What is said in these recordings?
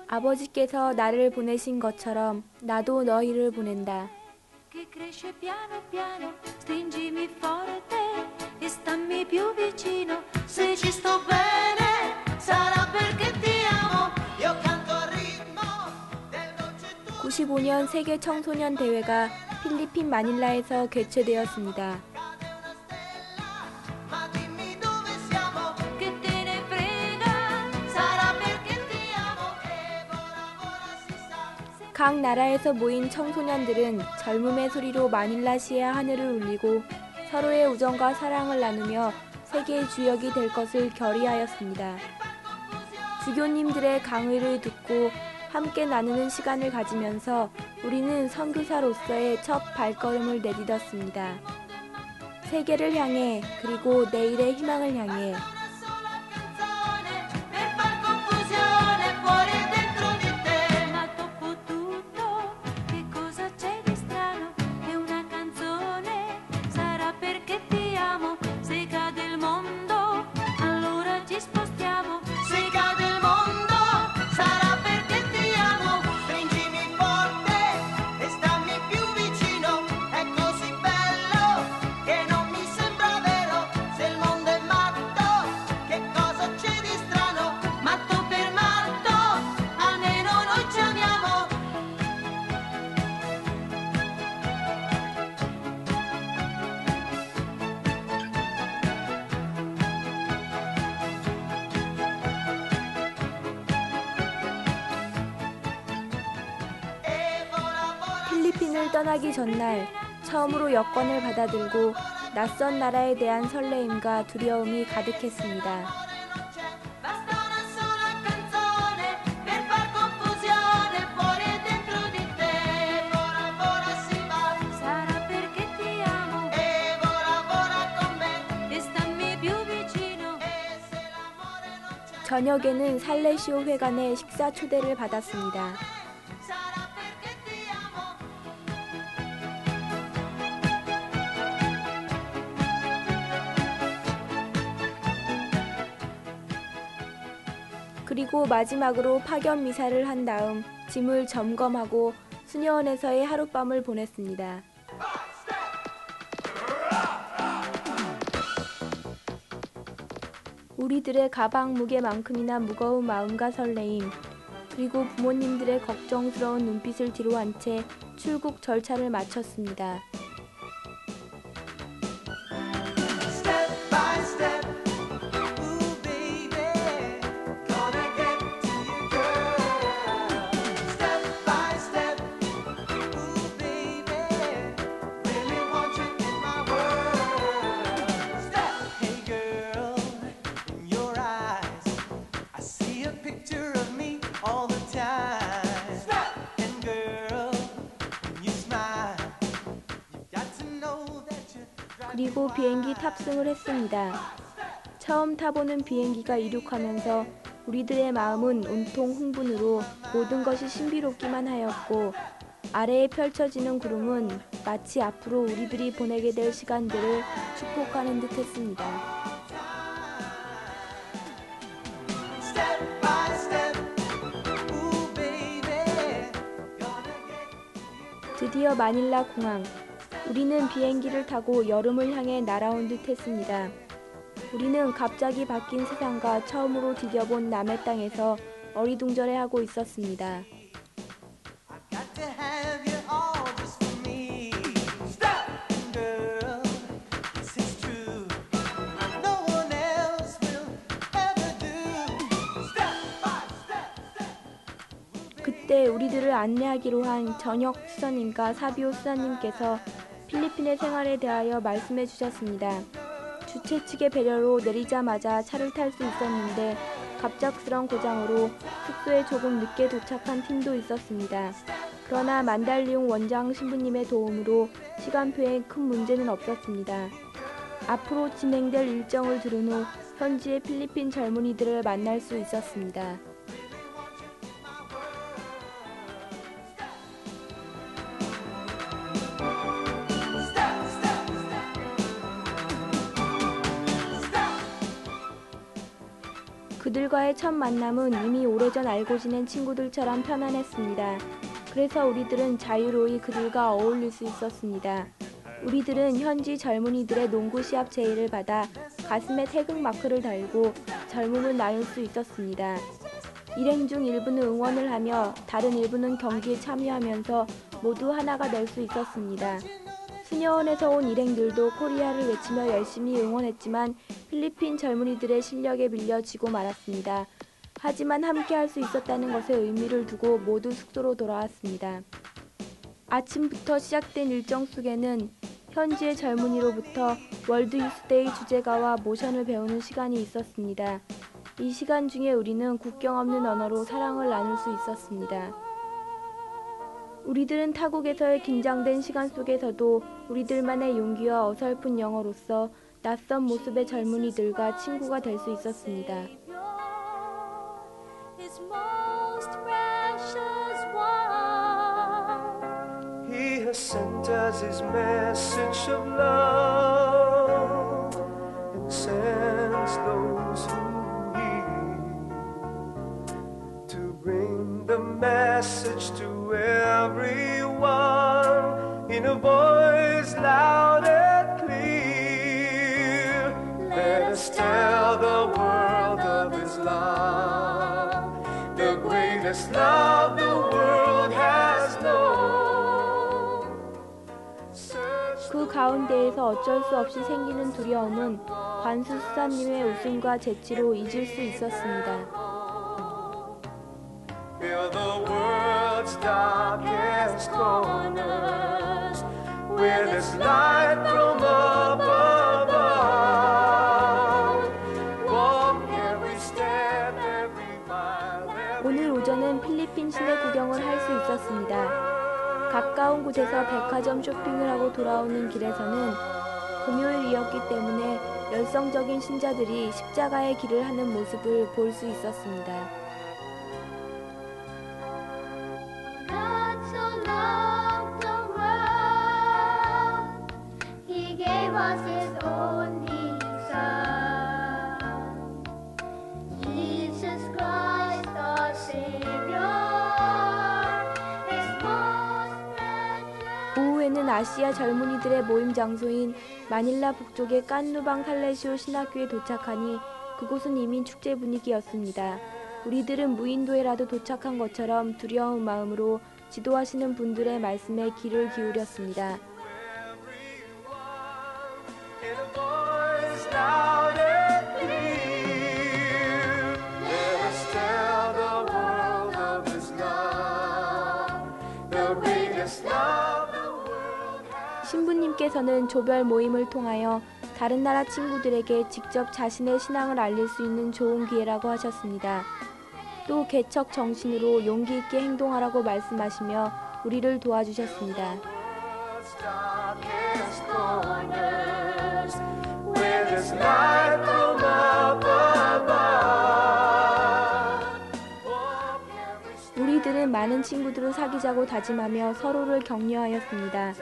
아버지께서 나를 보내신 것처럼 나도 너희를 보낸다. Che cresce piano piano, stringimi forte e stammi più vicino. Se ci sto bene, sarà perché ti amo. Io canto al ritmo del dolce tuo. 95년 세계 청소년 대회가 필리핀 마닐라에서 개최되었습니다. Ma dimmi dove siamo, che te ne frega. Sarà perché ti amo. E vola vola si sa. 각 나라에서 모인 청소년들은 젊음의 소리로 마닐라시의 하늘을 울리고 서로의 우정과 사랑을 나누며 세계의 주역이 될 것을 결의하였습니다. 주교님들의 강의를 듣고 함께 나누는 시간을 가지면서 우리는 선교사로서의 첫 발걸음을 내딛었습니다. 세계를 향해 그리고 내일의 희망을 향해. 필리핀을 떠나기 전날 처음으로 여권을 받아들고 낯선 나라에 대한 설레임과 두려움이 가득했습니다. 저녁에는 살레시오 회관에 식사 초대를 받았습니다. 그리고 마지막으로 파견 미사를 한 다음 짐을 점검하고 수녀원에서의 하룻밤을 보냈습니다. 우리들의 가방 무게만큼이나 무거운 마음과 설레임, 그리고 부모님들의 걱정스러운 눈빛을 뒤로한 채 출국 절차를 마쳤습니다. 그리고 비행기 탑승을 했습니다. 처음 타보는 비행기가 이륙하면서 우리들의 마음은 온통 흥분으로 모든 것이 신비롭기만 하였고, 아래에 펼쳐지는 구름은 마치 앞으로 우리들이 보내게 될 시간들을 축복하는 듯 했습니다. 드디어 마닐라 공항. 우리는 비행기를 타고 여름을 향해 날아온 듯 했습니다. 우리는 갑자기 바뀐 세상과 처음으로 디뎌본 남의 땅에서 어리둥절해하고 있었습니다. 그때 우리들을 안내하기로 한 전역 수사님과 사비오 수사님께서 필리핀의 생활에 대하여 말씀해 주셨습니다. 주최 측의 배려로 내리자마자 차를 탈 수 있었는데 갑작스런 고장으로 숙소에 조금 늦게 도착한 팀도 있었습니다. 그러나 만달리옹 원장 신부님의 도움으로 시간표에 큰 문제는 없었습니다. 앞으로 진행될 일정을 들은 후 현지의 필리핀 젊은이들을 만날 수 있었습니다. 그들과의 첫 만남은 이미 오래전 알고 지낸 친구들처럼 편안했습니다. 그래서 우리들은 자유로이 그들과 어울릴 수 있었습니다. 우리들은 현지 젊은이들의 농구 시합 제의를 받아 가슴에 태극마크를 달고 젊음을 나눌 수 있었습니다. 일행 중 일부는 응원을 하며 다른 일부는 경기에 참여하면서 모두 하나가 될 수 있었습니다. 수녀원에서 온 일행들도 코리아를 외치며 열심히 응원했지만 필리핀 젊은이들의 실력에 밀려 지고 말았습니다. 하지만 함께 할 수 있었다는 것에 의미를 두고 모두 숙소로 돌아왔습니다. 아침부터 시작된 일정 속에는 현지의 젊은이로부터 월드 유스데이 주제가와 모션을 배우는 시간이 있었습니다. 이 시간 중에 우리는 국경 없는 언어로 사랑을 나눌 수 있었습니다. 우리들은 타국에서의 긴장된 시간 속에서도 우리들만의 용기와 어설픈 영어로서 낯선 모습의 젊은이들과 친구가 될 수 있었습니다. His most precious one. He has sent us his message of love and sends those who hear to bring the message to everyone in a voice loud and clear. Let us tell the world of his love, the greatest love the world has known. 그 가운데에서 어쩔 수 없이 생기는 두려움은 관수 수사님의 웃음과 재치로 잊을 수 있었습니다. Fill the world's darkest corners with this light from above. Walk every step, every mile, 오늘 오전은 필리핀 시내 구경을 할 수 있었습니다. 가까운 곳에서 백화점 쇼핑을 하고 돌아오는 길에서는 금요일이었기 때문에 열성적인 신자들이 십자가의 길을 하는 모습을 볼 수 있었습니다. God so loved the world, He gave us His only Son, Jesus Christ our Savior, His most precious. 오후에는 아시아 젊은이들의 모임 장소인 마닐라 북쪽의 깐누방 살레시오 신학교에 도착하니 그곳은 이미 축제 분위기였습니다. 우리들은 무인도에라도 도착한 것처럼 두려운 마음으로 지도하시는 분들의 말씀에 귀를 기울였습니다. in a voice loud and clear. Let us tell the world of his love, the greatest love the world has. 신부님께서는 조별 모임을 통하여 다른 나라 친구들에게 직접 자신의 신앙을 알릴 수 있는 좋은 기회라고 하셨습니다. 또 개척 정신으로 용기 있게 행동하라고 말씀하시며 우리를 도와주셨습니다. World's darkest corners with his light from above. Walk every step. 우리들은 많은 친구들을 사귀자고 다짐하며 서로를 격려하였습니다.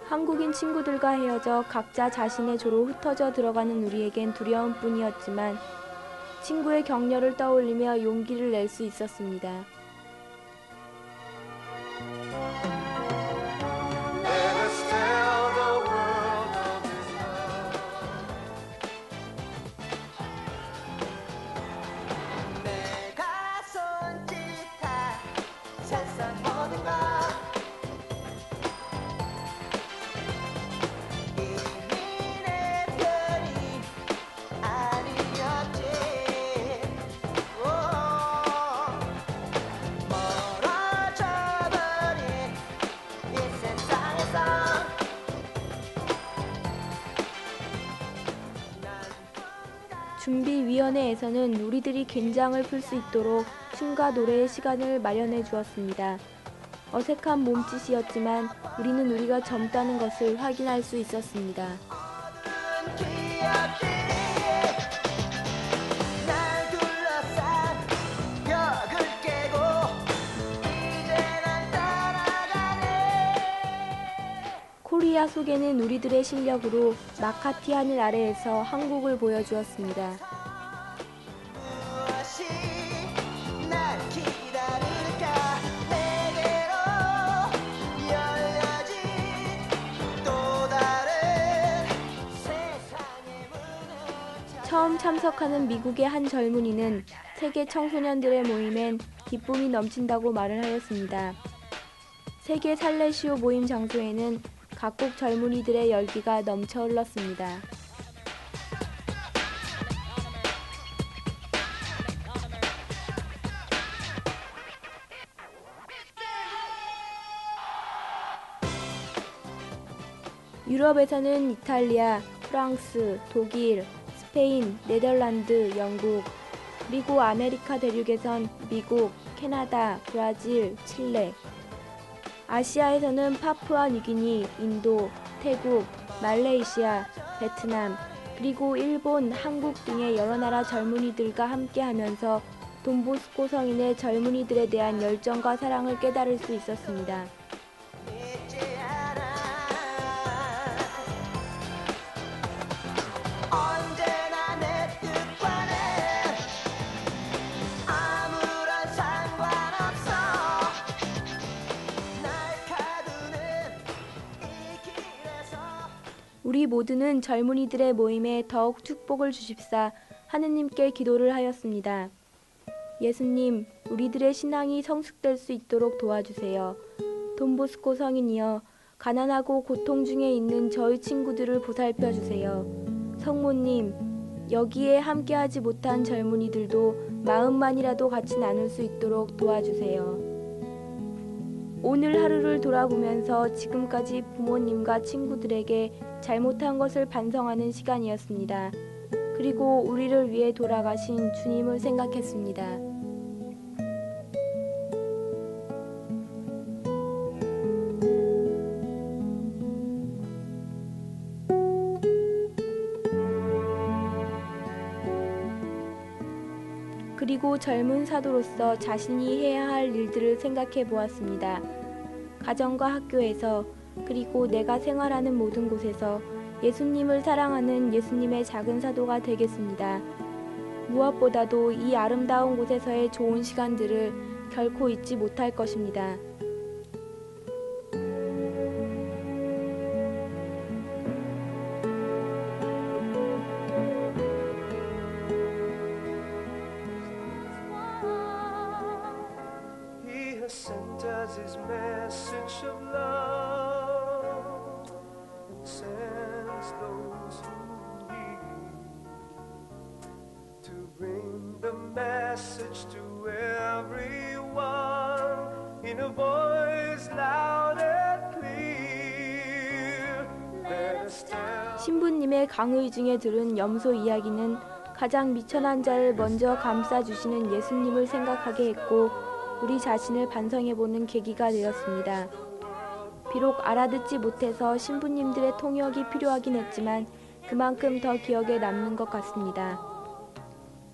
한국인 친구들과 헤어져 각자 자신의 조로 흩어져 들어가는 우리에겐 두려운 뿐이었지만 친구의 격려를 떠올리며 용기를 낼 수 있었습니다. Let us tell the world of his love. 내가 손짓한 세상 모든 것 이미 내 편이 아니었지. 오, 멀어져버린 이 세상에서 준비위원회에서는 우리들이 긴장을 풀 수 있도록 춤과 노래의 시간을 마련해 주었습니다. 어색한 몸짓이었지만 우리는 우리가 젊다는 것을 확인할 수 있었습니다. 기억들이 날 둘러싼 벽을 깨고 이제 난 떠나가네. 코리아 속에는 우리들의 실력으로 마카티 하늘 아래에서 한국을 보여주었습니다. 무엇이 참석하는 미국의 한 젊은이는 세계 청소년들의 모임엔 기쁨이 넘친다고 말을 하였습니다. 세계 살레시오 모임 장소에는 각국 젊은이들의 열기가 넘쳐 흘렀습니다. 유럽에서는 이탈리아, 프랑스, 독일, 스페인, 네덜란드, 영국, 그리고 아메리카 대륙에선 미국, 캐나다, 브라질, 칠레, 아시아에서는 파푸아 뉴기니, 인도, 태국, 말레이시아, 베트남, 그리고 일본, 한국 등의 여러 나라 젊은이들과 함께하면서 돈보스코 성인의 젊은이들에 대한 열정과 사랑을 깨달을 수 있었습니다. 잊지 않아 언제나 내 뜻과는 아무런 상관없어 날 가두는 이 길에서 우리 모두는 젊은이들의 모임에 더욱 축복을 주십사 하느님께 기도를 하였습니다. 예수님, 우리들의 신앙이 성숙될 수 있도록 도와주세요. 돈보스코 성인이여, 가난하고 고통 중에 있는 저희 친구들을 보살펴 주세요. 성모님, 여기에 함께하지 못한 젊은이들도 마음만이라도 같이 나눌 수 있도록 도와주세요. 오늘 하루를 돌아보면서 지금까지 부모님과 친구들에게 잘못한 것을 반성하는 시간이었습니다. 그리고 우리를 위해 돌아가신 주님을 생각했습니다. 그리고 젊은 사도로서 자신이 해야 할 일들을 생각해 보았습니다. 가정과 학교에서, 그리고 내가 생활하는 모든 곳에서 예수님을 사랑하는 예수님의 작은 사도가 되겠습니다. 무엇보다도 이 아름다운 곳에서의 좋은 시간들을 결코 잊지 못할 것입니다. He has sent us his message of love, sends those who need to bring the message to everyone in a voice loud and clear. Let us tell 신부님의 강의 중에 들은 염소 이야기는 가장 미천한 자를 먼저 감싸주시는 예수님을 생각하게 했고 우리 자신을 반성해보는 계기가 되었습니다. 비록 알아듣지 못해서 신부님들의 통역이 필요하긴 했지만 그만큼 더 기억에 남는 것 같습니다.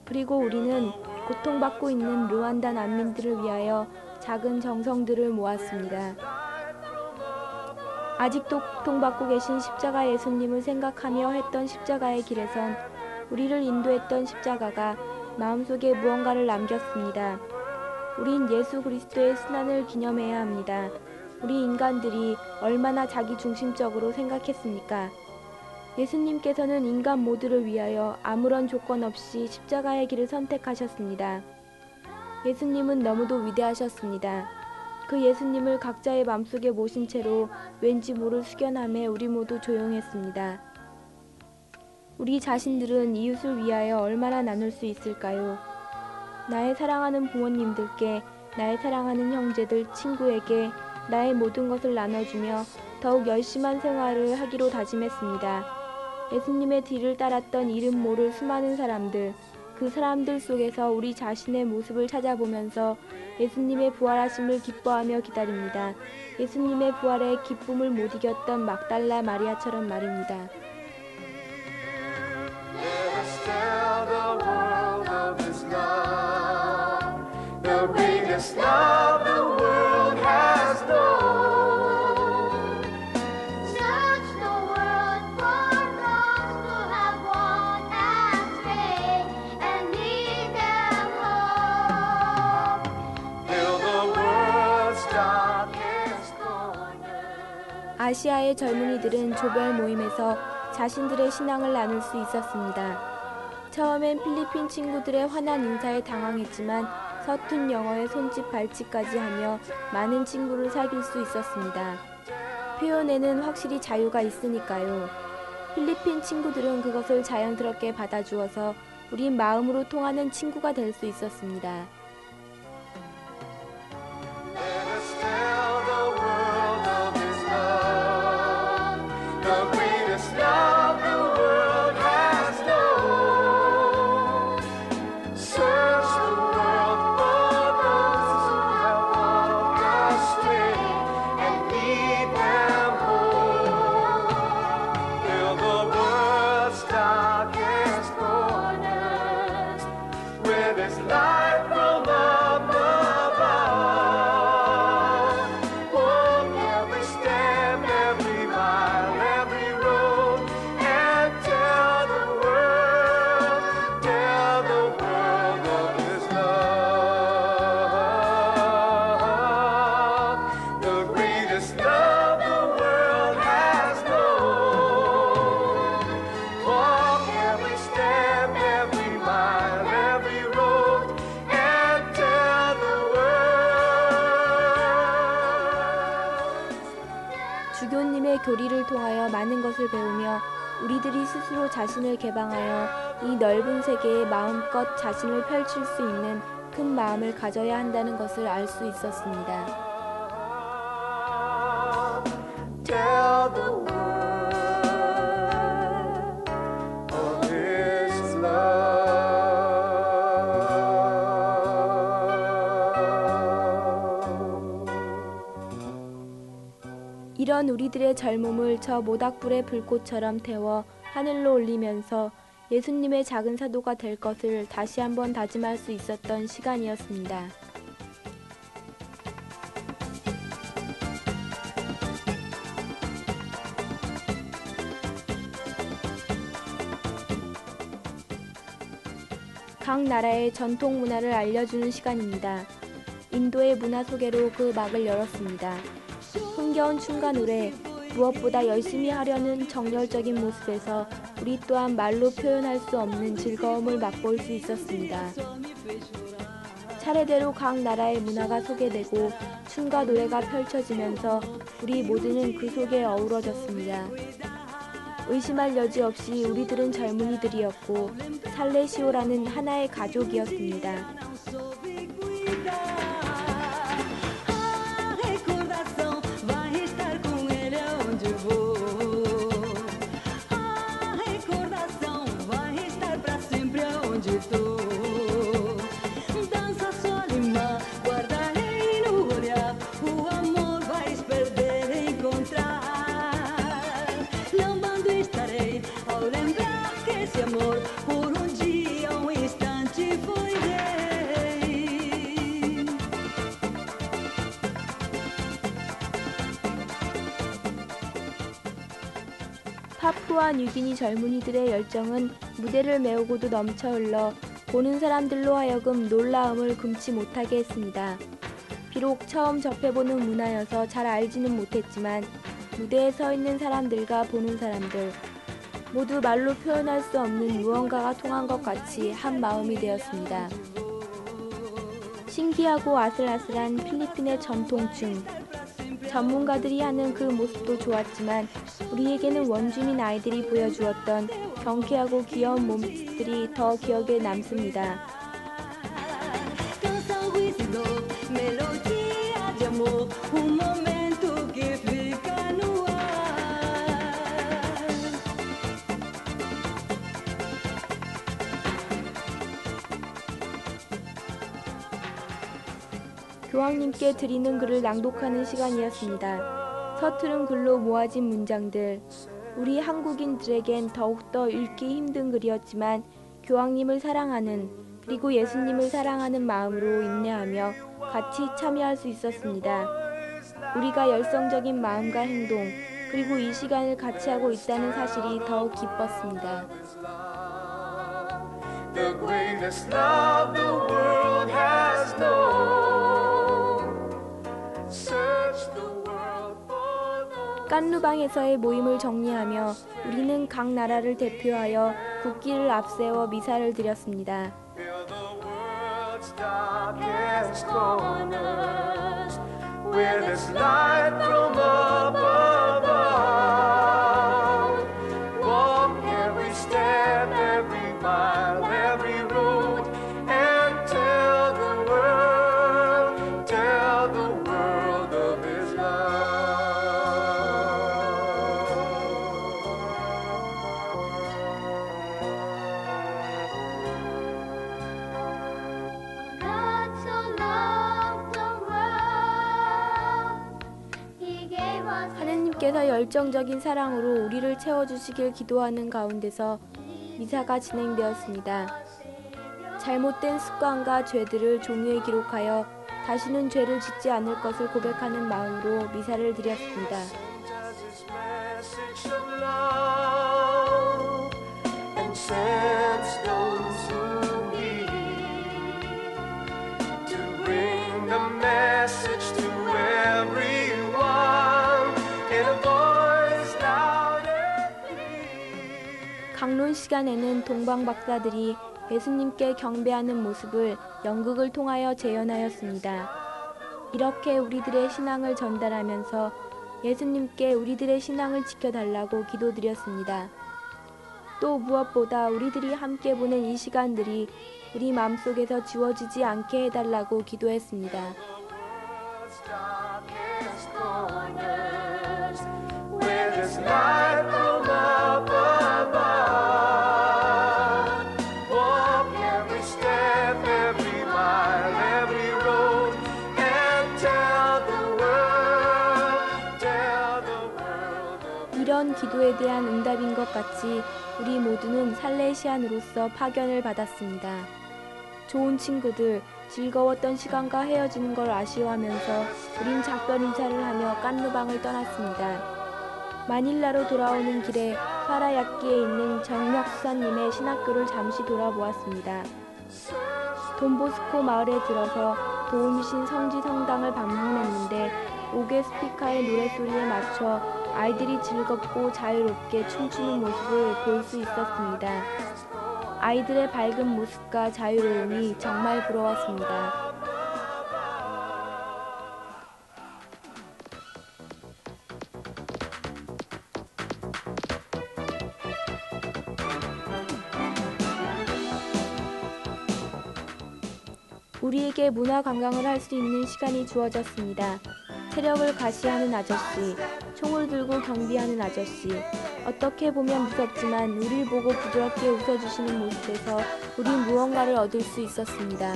그리고 우리는 고통받고 있는 르완다 난민들을 위하여 작은 정성들을 모았습니다. 아직도 고통받고 계신 십자가 예수님을 생각하며 했던 십자가의 길에선 우리를 인도했던 십자가가 마음속에 무언가를 남겼습니다. 우린 예수 그리스도의 순환을 기념해야 합니다. 우리 인간들이 얼마나 자기중심적으로 생각했습니까? 예수님께서는 인간 모두를 위하여 아무런 조건 없이 십자가의 길을 선택하셨습니다. 예수님은 너무도 위대하셨습니다. 그 예수님을 각자의 마음속에 모신 채로 왠지 모를 숙연함에 우리 모두 조용했습니다. 우리 자신들은 이웃을 위하여 얼마나 나눌 수 있을까요? 나의 사랑하는 부모님들께, 나의 사랑하는 형제들, 친구에게 나의 모든 것을 나눠주며 더욱 열심한 생활을 하기로 다짐했습니다. 예수님의 뒤를 따랐던 이름 모를 수많은 사람들, 그 사람들 속에서 우리 자신의 모습을 찾아보면서 예수님의 부활하심을 기뻐하며 기다립니다. 예수님의 부활에 기쁨을 못 이겼던 막달라 마리아처럼 말입니다. Let us tell the world of his love, the greatest love the world has known. Search the world for those who have walked astray and lead them home. Fill the world's darkest corner. 아시아의 젊은이들은 조별 모임에서 자신들의 신앙을 나눌 수 있었습니다. 처음엔 필리핀 친구들의 환한 인사에 당황했지만 서툰 영어에 손짓 발짓까지 하며 많은 친구를 사귈 수 있었습니다. 표현에는 확실히 자유가 있으니까요. 필리핀 친구들은 그것을 자연스럽게 받아주어서 우린 마음으로 통하는 친구가 될 수 있었습니다. Let us tell the world of His love, the greatest love the world has known. Search the world for those who have walked astray and lead them home. Fill the world's darkest corners with His light from up above. Walk every step, every mile, every road, and tell the world of His love, the greatest love the world has known. Walk every step, every mile, every road, and tell the world. 주교님의 교리를 통하여 많은 것을 배우며 우리들이 스스로 자신을 개방하여 이 넓은 세계에 마음껏 자신을 펼칠 수 있는 큰 마음을 가져야 한다는 것을 알 수 있었습니다. Tell the world of His love. 이런 우리들의 젊음을 저 모닥불의 불꽃처럼 태워 하늘로 올리면서 예수님의 작은 사도가 될 것을 다시 한번 다짐할 수 있었던 시간이었습니다. 각 나라의 전통 문화를 알려주는 시간입니다. 인도의 문화 소개로 그 막을 열었습니다. 흥겨운 춤과 노래, 무엇보다 열심히 하려는 정열적인 모습에서 우리 또한 말로 표현할 수 없는 즐거움을 맛볼 수 있었습니다. 차례대로 각 나라의 문화가 소개되고 춤과 노래가 펼쳐지면서 우리 모두는 그 속에 어우러졌습니다. 의심할 여지 없이 우리들은 젊은이들이었고 살레시오라는 하나의 가족이었습니다. 파푸아 뉴기니 젊은이들의 열정은 무대를 메우고도 넘쳐 흘러 보는 사람들로 하여금 놀라움을 금치 못하게 했습니다. 비록 처음 접해보는 문화여서 잘 알지는 못했지만 무대에 서 있는 사람들과 보는 사람들 모두 말로 표현할 수 없는 무언가가 통한 것 같이 한 마음이 되었습니다. 신기하고 아슬아슬한 필리핀의 전통춤, 전문가들이 하는 그 모습도 좋았지만 우리에게는 원주민 아이들이 보여주었던 경쾌하고 귀여운 몸짓들이 더 기억에 남습니다. 교황님께 드리는 글을 낭독하는 시간이었습니다. 서투른 글로 모아진 문장들, 우리 한국인들에겐 더욱더 읽기 힘든 글이었지만 교황님을 사랑하는 그리고 예수님을 사랑하는 마음으로 인내하며 같이 참여할 수 있었습니다. 우리가 열성적인 마음과 행동 그리고 이 시간을 같이 하고 있다는 사실이 더욱 기뻤습니다. The greatest love the world has known. Search the world for the 깐누방에서의 모임을 정리하며 우리는 각 나라를 대표하여 국기를 앞세워 미사를 드렸습니다. Fill the world's darkest corners with this light from above. Walk every step, every mile, every road, and tell the world of His love. God so loved the world, He gave us 하느님께서 열정적인 사랑으로 우리를 채워주시길 기도하는 가운데서 미사가 진행되었습니다. 잘못된 습관과 죄들을 종이에 기록하여 다시는 죄를 짓지 않을 것을 고백하는 마음으로 미사를 드렸습니다. Does His message of love and sends those who heed to bring the message to everyone in a voice loud and clear. 강론 시간에는 동방 박사들이 예수님께 경배하는 모습을 연극을 통하여 재현하였습니다. 이렇게 우리들의 신앙을 전달하면서 예수님께 우리들의 신앙을 지켜달라고 기도드렸습니다. 또 무엇보다 우리들이 함께 보낸 이 시간들이 우리 마음속에서 지워지지 않게 해달라고 기도했습니다. World's darkest corners with His light from above. Walk every step, every mile, every road, and tell the world of 이런 기도에 대한 응답인 것 같이 우리 모두는 살레시안으로서 파견을 받았습니다. 좋은 친구들, 즐거웠던 시간과 헤어지는 걸 아쉬워하면서 우린 작별 인사를 하며 깐누방을 떠났습니다. 마닐라로 돌아오는 길에 파라야키에 있는 정력수사님의 신학교를 잠시 돌아보았습니다. 돈보스코 마을에 들어서 도움이신 성지 성당을 방문했는데 옥외 스피커의 노랫소리에 맞춰 아이들이 즐겁고 자유롭게 춤추는 모습을 볼 수 있었습니다. 아이들의 밝은 모습과 자유로움이 정말 부러웠습니다. 우리에게 문화 관광을 할 수 있는 시간이 주어졌습니다. 체력을 과시하는 아저씨, 총을 들고 경비하는 아저씨, 어떻게 보면 무섭지만 우릴 보고 부드럽게 웃어주시는 모습에서 우린 무언가를 얻을 수 있었습니다.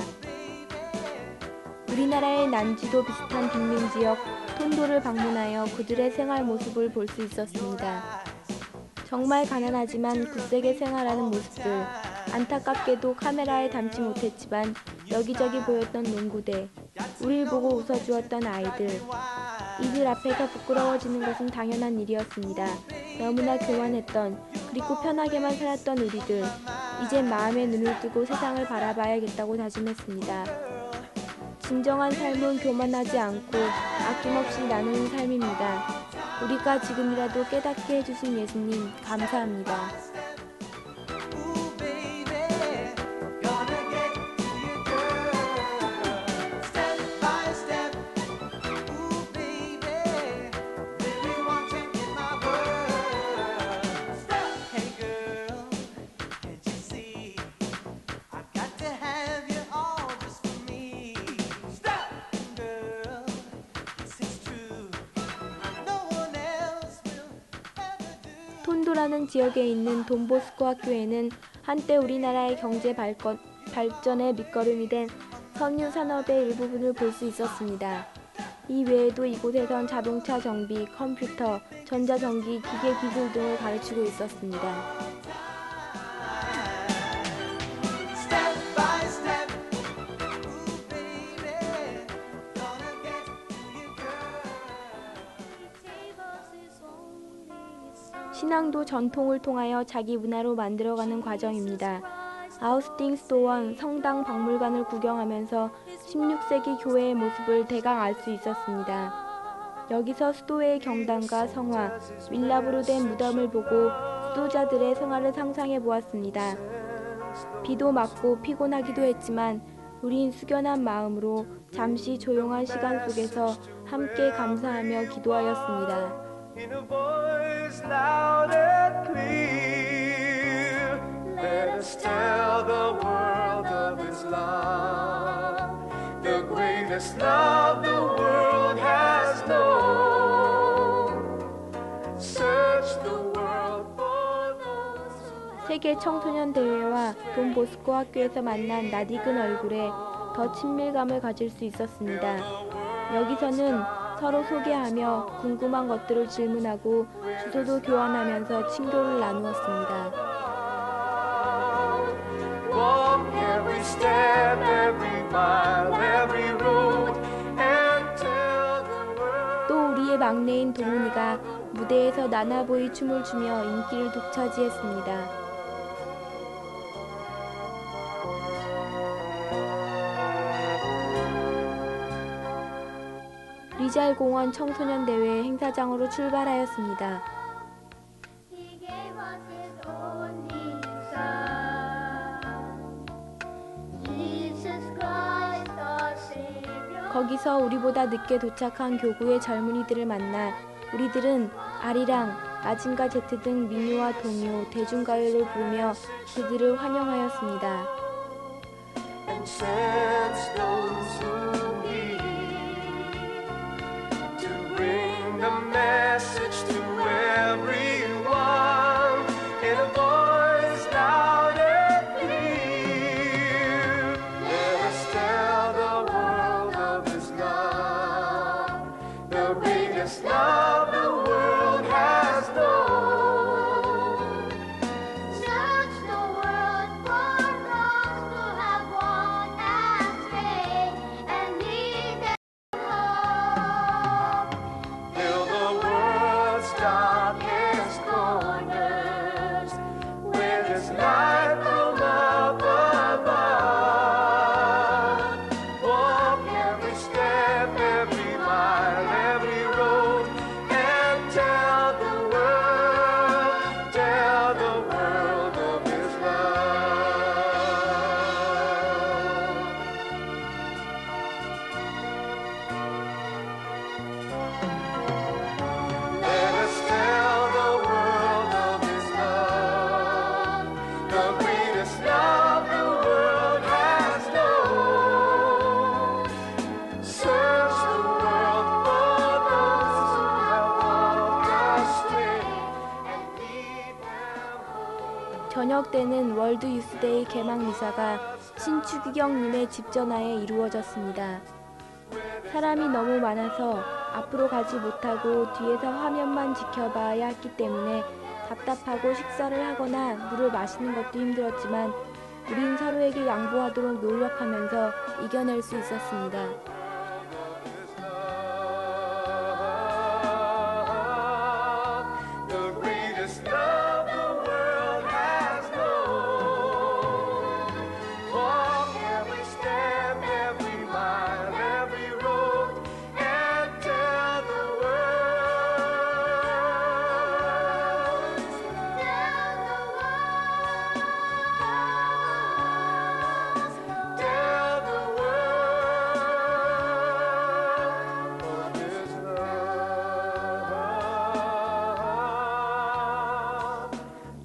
우리나라의 난지도 비슷한 빈민지역 톤도를 방문하여 그들의 생활 모습을 볼 수 있었습니다. 정말 가난하지만 굳세게 생활하는 모습들, 안타깝게도 카메라에 담지 못했지만 여기저기 보였던 농구대, 우릴 보고 웃어주었던 아이들. 이들 앞에서 부끄러워지는 것은 당연한 일이었습니다. 너무나 교만했던, 그리고 편하게만 살았던 우리들. 이제 마음에 눈을 뜨고 세상을 바라봐야겠다고 다짐했습니다. 진정한 삶은 교만하지 않고 아낌없이 나누는 삶입니다. 우리가 지금이라도 깨닫게 해주신 예수님, 감사합니다. Ooh, baby, gonna get to you, girl. Step by step. Ooh, baby, really want you in my world. Hey, girl, can't you see? I've got to have you all just for me. Stop, girl, this is true. No one else will ever do. 톤도라는 지역에 있는 돈보스코 학교에는 한때 우리나라의 경제 발전의 밑거름이 된 석유 산업의 일부분을 볼 수 있었습니다. 이 외에도 이곳에선 자동차 정비, 컴퓨터, 전자전기, 기계 기술 등을 가르치고 있었습니다. Step by step, ooh baby, gonna get to you, girl. 신앙도 전통을 통하여 자기 문화로 만들어가는 과정입니다. 아우스팅스도원 성당 박물관을 구경하면서 16세기 교회의 모습을 대강 알 수 있었습니다. 여기서 수도의 경당과 성화, 윌랍으로 된 무덤을 보고 수도자들의 생활을 상상해 보았습니다. 비도 맞고 피곤하기도 했지만 우린 숙연한 마음으로 잠시 조용한 시간 속에서 함께 감사하며 기도하였습니다. In a voice loud and clear, let us tell the world of His love, the greatest love the world has known. Search the world for those who 세계 청소년 대회와 돈 보스코 학교에서 만난 낯익은 얼굴에 더 친밀감을 가질 수 있었습니다. 여기서는 서로 소개하며 궁금한 것들을 질문하고 주소도 교환하면서 친교를 나누었습니다. walk every step, every mile, every road, and tell the world. 또 우리의 막내인 동훈이가 무대에서 나나보이 춤을 추며 인기를 독차지했습니다. 리잘공원 청소년 대회 행사장으로 출발하였습니다. He gave us His only Son, Jesus Christ our Savior. 거기서 우리보다 늦게 도착한 교구의 젊은이들을 만나 우리들은 아리랑, 아진과 제트 등 민요와 동요, 대중가요를 부르며 그들을 환영하였습니다. And sends those who heed to bring the message to everyone in a voice loud and clear. Let us tell the world of His love, the greatest love the world has known. Search the world for those who have walked astray and lead them home. Fill the world's darkest corners with His light from up above. Walk every step, every mile, every road, and tell the world of His love. Let us tell the world of His love, the greatest love the world has known. Search the world for those who have walked astray and lead them home. 저녁 때는 월드 유스데이 개막 미사가 신추기경님의 집전하에 이루어졌습니다. 사람이 너무 많아서 앞으로 가지 못하고 뒤에서 화면만 지켜봐야 했기 때문에 답답하고 식사를 하거나 물을 마시는 것도 힘들었지만 우린 서로에게 양보하도록 노력하면서 이겨낼 수 있었습니다. The greatest love the world has known. Walk every step, every mile, every road, and tell the world. Tell the world of His love.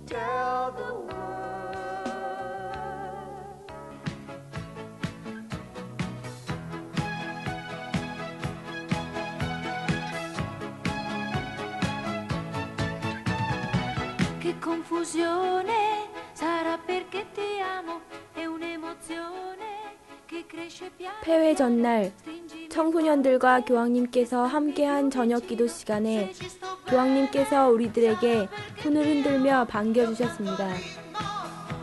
Tell the world. Che confusione sarà perché ti amo, è un'emozione che cresce piano. 폐회 전날 Stringimi 청소년들과 교황님께서 함께한 저녁 기도 시간에 교황님께서 우리들에게 손을 흔들며 반겨주셨습니다.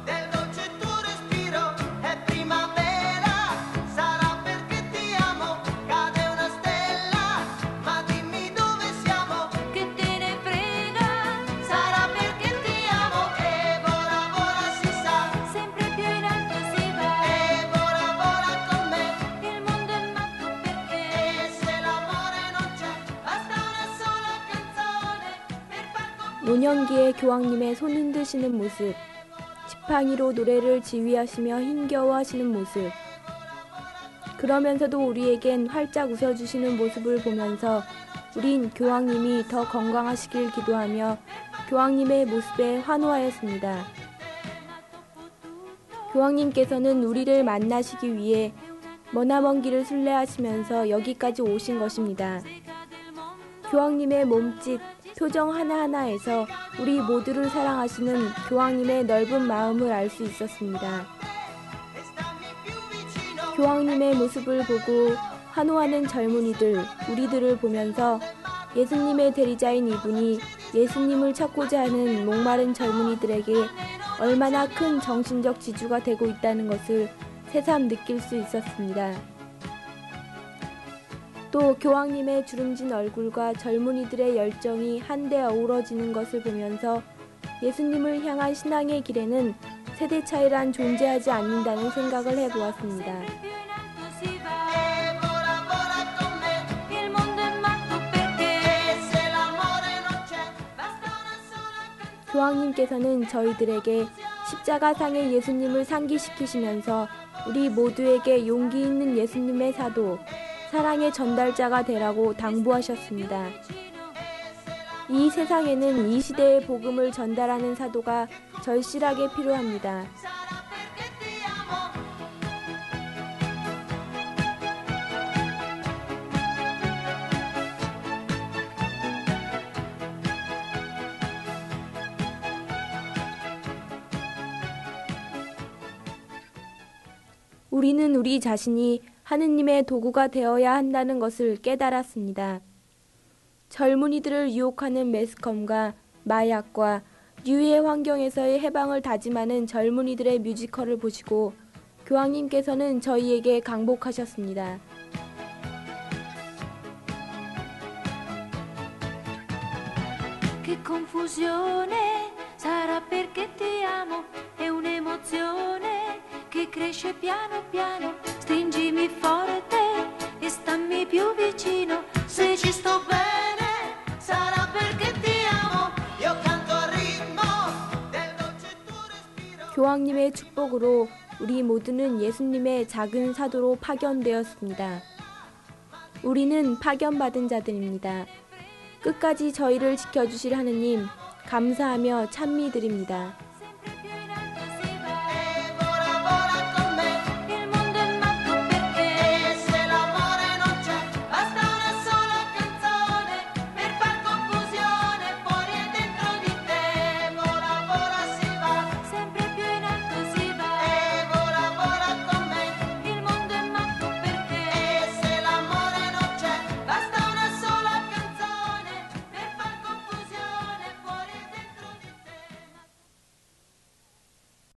Del dolce tuo respiro è primavera, sarà perché ti amo, cade una stella, ma dimmi dove siamo, che te ne frega, sarà perché ti amo, e vola vola si sa, sempre più in alto si va. e vola vola con me, Il mondo è matto perché e se l'amore non c'è, basta 노년기에 교황님의 손 흔드시는 모습, 지팡이로 노래를 지휘하시며 힘겨워하시는 모습, 그러면서도 우리에겐 활짝 웃어주시는 모습을 보면서 우린 교황님이 더 건강하시길 기도하며 교황님의 모습에 환호하였습니다. 교황님께서는 우리를 만나시기 위해 머나먼 길을 순례하시면서 여기까지 오신 것입니다. 교황님의 몸짓, 표정 하나하나에서 우리 모두를 사랑하시는 교황님의 넓은 마음을 알 수 있었습니다. 교황님의 모습을 보고 환호하는 젊은이들, 우리들을 보면서 예수님의 대리자인 이분이 예수님을 찾고자 하는 목마른 젊은이들에게 얼마나 큰 정신적 지주가 되고 있다는 것을 새삼 느낄 수 있었습니다. 또 교황님의 주름진 얼굴과 젊은이들의 열정이 한데 어우러지는 것을 보면서 예수님을 향한 신앙의 길에는 세대 차이란 존재하지 않는다는 생각을 해보았습니다. 교황님께서는 저희들에게 십자가상의 예수님을 상기시키시면서 우리 모두에게 용기 있는 예수님의 사도, 사랑의 전달자가 되라고 당부하셨습니다. 이 세상에는 이 시대의 복음을 전달하는 사도가 절실하게 필요합니다. 우리는 우리 자신이 하느님의 도구가 되어야 한다는 것을 깨달았습니다. 젊은이들을 유혹하는 매스컴과 마약과 유해 환경에서의 해방을 다짐하는 젊은이들의 뮤지컬을 보시고 교황님께서는 저희에게 강복하셨습니다. Che confusione sarà perché ti amo, è un'emozione che cresce piano piano, stringimi forte e stammi più vicino, se ci sto bene sarà perché ti amo, io canto al ritmo del dolce tuo respiro. 교황님의 축복으로 우리 모두는 예수님의 작은 사도로 파견되었습니다. 우리는 파견받은 자들입니다. 끝까지 저희를 지켜주실 하느님 감사하며 찬미드립니다.